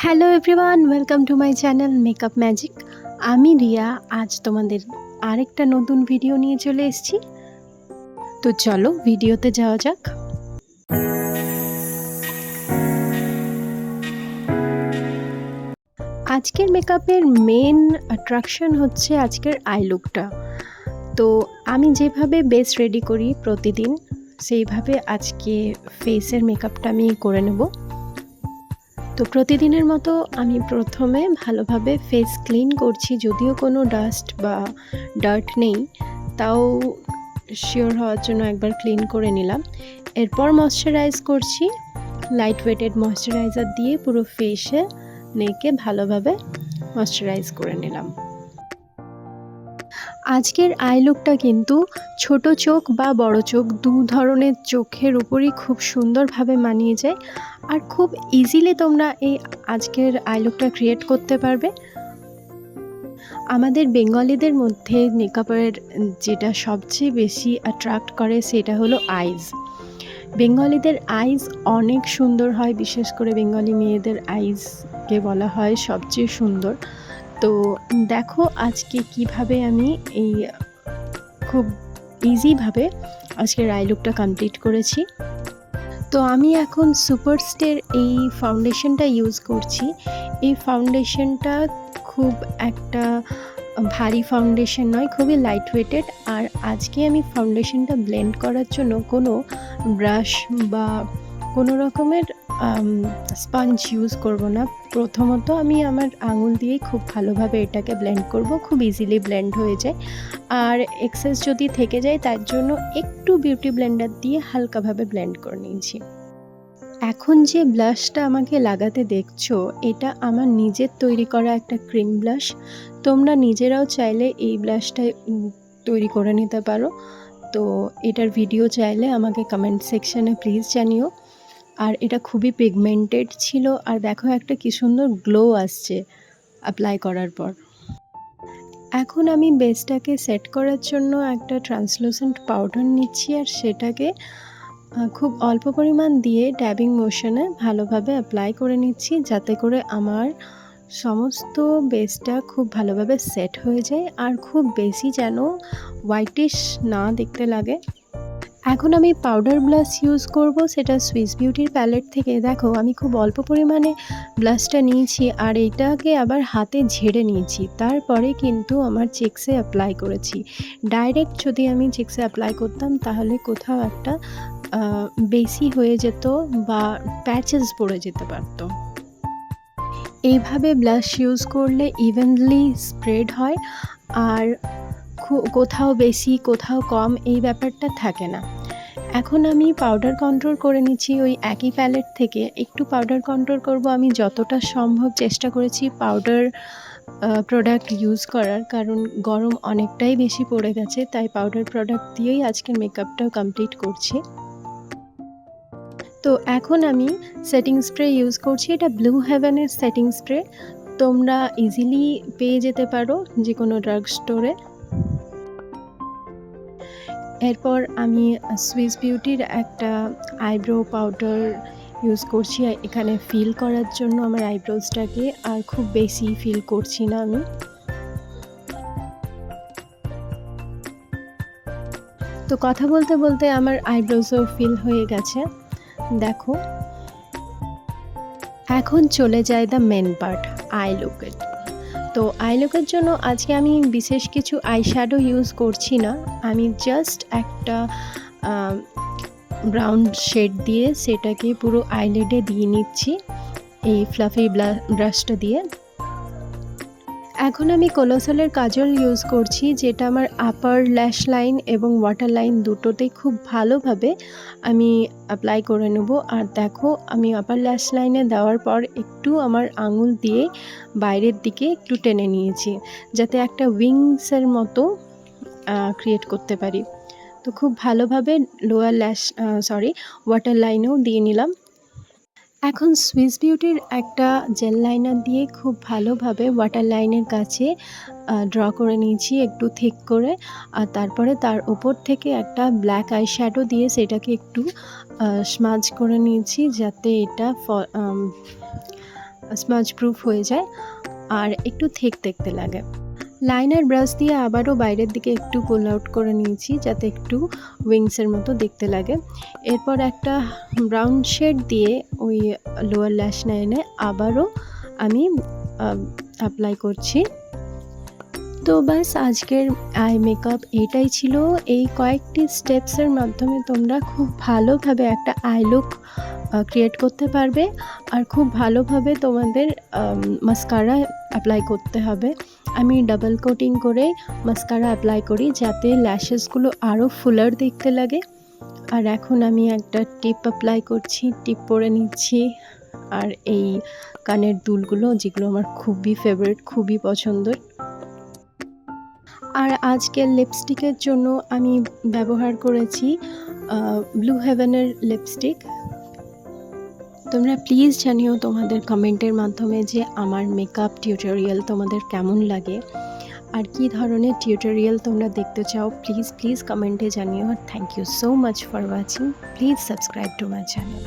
Hello everyone, welcome to my channel makeup magic. আমি রিয়া। আজ তোমাদের আরেকটা নতুন ভিডিও নিয়ে চলে এসেছি। তো চলো ভিডিওতে যাওয়া যাক। আজকের মেকআপের মেন অ্যাট্রাকশন হচ্ছে আজকের আই লুকটা। তো আমি যেভাবে বেস রেডি করি প্রতিদিন, সেইভাবে আজকে ফেসের মেকআপটা আমি করে নেব। তো প্রতিদিনের মতো আমি প্রথমে ভালোভাবে ফেস ক্লিন করছি, যদিও কোনো ডাস্ট বা ডার্ট নেই, তাও শিওর হওয়ার জন্য একবার ক্লিন করে নিলাম। এরপর ময়শ্চারাইজ করছি, লাইট ওয়েটেড ময়শ্চারাইজার দিয়ে পুরো ফেসে নেকে ভালোভাবে ময়শ্চারাইজ করে নিলাম। আজকের আই লুকটা কিন্তু ছোট চোখ বা বড় চোখ দু ধরনের চোখের উপরই খুব সুন্দরভাবে মানিয়ে যায়, আর খুব ইজিলি তোমরা এই আজকের আই লুকটা ক্রিয়েট করতে পারবে। আমাদের বেঙ্গলিদের মধ্যে মেকআপের যেটা সবচেয়ে বেশি অ্যাট্রাক্ট করে সেটা হলো আইজ। বেঙ্গলিদের আইজ অনেক সুন্দর হয়, বিশেষ করে বেঙ্গলি মেয়েদের আইজকে বলা হয় সবচেয়ে সুন্দর। তো দেখো আজকে কিভাবে আমি এই খুব ইজিভাবে আজকের আই লুকটা কমপ্লিট করেছি। তো আমি এখন সুপারস্টের এই ফাউন্ডেশনটা ইউজ করছি। এই ফাউন্ডেশনটা খুব একটা ভারী ফাউন্ডেশন নয়, খুবই লাইট ওয়েটেড। আর আজকে আমি ফাউন্ডেশনটা ব্লেন্ড করার জন্য কোনো ব্রাশ বা কোনো রকমের স্পঞ্জ ইউজ করব না। প্রথমত আমি আমার আঙুল দিয়েই খুব ভালোভাবে এটাকে ব্লেন্ড করব, খুব ইজিলি ব্লেন্ড হয়ে যায়। আর এক্সেস যদি থেকে যায় তার জন্য একটু বিউটি ব্লেন্ডার দিয়ে হালকাভাবে ব্লেন্ড করে নিয়েছি। এখন যে ব্লাশটা আমাকে লাগাতে দেখছো, এটা আমার নিজের তৈরি করা একটা ক্রিম ব্লাশ। তোমরা নিজেরাও চাইলে এই ব্লাশটা তৈরি করে নিতে পারো। তো এটার ভিডিও চাইলে আমাকে কমেন্ট সেকশানে প্লিজ জানিও। আর এটা খুবই পিগমেন্টেড ছিল, আর দেখো একটা কি সুন্দর গ্লো আসছে অ্যাপ্লাই করার পর। এখন আমি বেসটাকে সেট করার জন্য একটা ট্রান্সলুসেন্ট পাউডার নিচ্ছি, আর সেটাকে খুব অল্প পরিমাণ দিয়ে ড্যাবিং মোশনে ভালোভাবে অ্যাপ্লাই করে নিচ্ছি, যাতে করে আমার সমস্ত বেসটা খুব ভালোভাবে সেট হয়ে যায় আর খুব বেশি যেন হোয়াইটিশ না দেখতে লাগে। এখন আমি পাউডার ব্লাশ ইউজ করব, সেটা সুইস বিউটির প্যালেট থেকে। দেখো আমি খুব অল্প পরিমাণে ব্লাশটা নিয়েছি, আর এটাকে আবার হাতে ঝেড়ে নিয়েছি, তারপরে কিন্তু আমার চিক্সে অ্যাপ্লাই করেছি। ডাইরেক্ট যদি আমি চিক্সে অ্যাপ্লাই করতাম তাহলে কোথাও একটা বেশি হয়ে যেত বা প্যাচেস পড়ে যেতে পারতো। এইভাবে ব্লাশ ইউজ করলে ইভেনলি স্প্রেড হয়, আর কোথাও বেশি কোথাও কম এই ব্যাপারটা থাকে না। এখন আমি পাউডার কন্ট্রোল করে নিচ্ছি ওই একই প্যালেট থেকে। একটু পাউডার কন্ট্রোল করব, আমি যতটা সম্ভব চেষ্টা করেছি পাউডার প্রোডাক্ট ইউজ করার, কারণ গরম অনেকটাই বেশি পড়ে গেছে, তাই পাউডার প্রোডাক্ট দিয়েই আজকের মেকআপটাও কমপ্লিট করছি। তো এখন আমি সেটিং স্প্রে ইউজ করছি, এটা ব্লু হেভেনের সেটিং স্প্রে। তোমরা ইজিলি পেয়ে যেতে পারো যে কোনো ড্রাগ স্টোরে। এরপর আমি সুইস বিউটির একটা আইব্রো পাউডার ইউজ করছি এখানে ফিল করার জন্য আমার আইব্রোজটাকে, আর খুব বেশি ফিল করছি না আমি। তো কথা বলতে বলতে আমার আইব্রোজও ফিল হয়ে গেছে, দেখো। এখন চলে যায় দ্য মেন পার্ট, আই লুকের। তো আই লুকের জন্য আজকে আমি বিশেষ কিছু আই শ্যাডো ইউজ করছি না, আমি জাস্ট একটা ব্রাউন শেড দিয়ে সেটাকে পুরো আইলিডে দিয়ে নিচ্ছি এই ফ্লাফি ব্রাশটা দিয়ে। এখন আমি কোলোসলের কাজল ইউজ করছি, যেটা আমার আপার ল্যাশ লাইন এবং ওয়াটার লাইন দুটোতেই খুব ভালোভাবে আমি অ্যাপ্লাই করে নেব। আর দেখো আমি আপার ল্যাশ লাইনে দেওয়ার পর একটু আমার আঙুল দিয়ে বাইরের দিকে একটু টেনে নিয়েছি, যাতে একটা উইংসের মতো ক্রিয়েট করতে পারি। তো খুব ভালোভাবে লোয়ার ওয়াটার লাইনেও দিয়ে নিলাম। এখন সুইস বিউটির একটা জেল লাইনার দিয়ে খুব ভালোভাবে ওয়াটার লাইনের কাছে ড্র করে নিয়েছি একটু থিক করে, আর তারপরে তার উপর থেকে একটা ব্ল্যাক আই শ্যাডো দিয়ে সেটাকে একটু স্মাজ করে নিয়েছি, যাতে এটা স্মাজ প্রুফ হয়ে যায় আর একটু থিক দেখতে লাগে। লাইনার ব্রাশ দিয়ে আবারও বাইরের দিকে একটু পুল আউট করে নিয়েছি যাতে একটু উইংসের মতো দেখতে লাগে। এরপর একটা ব্রাউন শেড দিয়ে ওই লোয়ার ল্যাশ লাইনে আবারও আমি অ্যাপ্লাই করছি। তো ব্যাস আজকের আই মেকআপ এটাই ছিল। এই কয়েকটি স্টেপসের মাধ্যমে তোমরা খুব ভালোভাবে একটা আই লুক ক্রিয়েট করতে পারবে। আর খুব ভালোভাবে তোমাদের মাস্কারা অ্যাপ্লাই করতে হবে। আমি ডাবল কোটিং করে মাস্কারা অ্যাপ্লাই করি যাতে ল্যাশেসগুলো আরও ফুলার দেখতে লাগে। আর এখন আমি একটা টিপ অ্যাপ্লাই করছি, টিপ পরে নিচ্ছি। আর এই কানের দুলগুলো যেগুলো আমার খুবই ফেভারিট, খুবই পছন্দের। আর আজকের লিপস্টিকের জন্য আমি ব্যবহার করেছি ব্লু হেভেনের লিপস্টিক। তোমরা প্লিজ জানিও তোমাদের কমেন্টের মাধ্যমে যে আমার মেকআপ টিউটোরিয়াল তোমাদের কেমন লাগে আর কী ধরনের টিউটোরিয়াল তোমরা দেখতে চাও। প্লিজ কমেন্টে জানিও। আর thank you so much for watching. Please subscribe to my channel.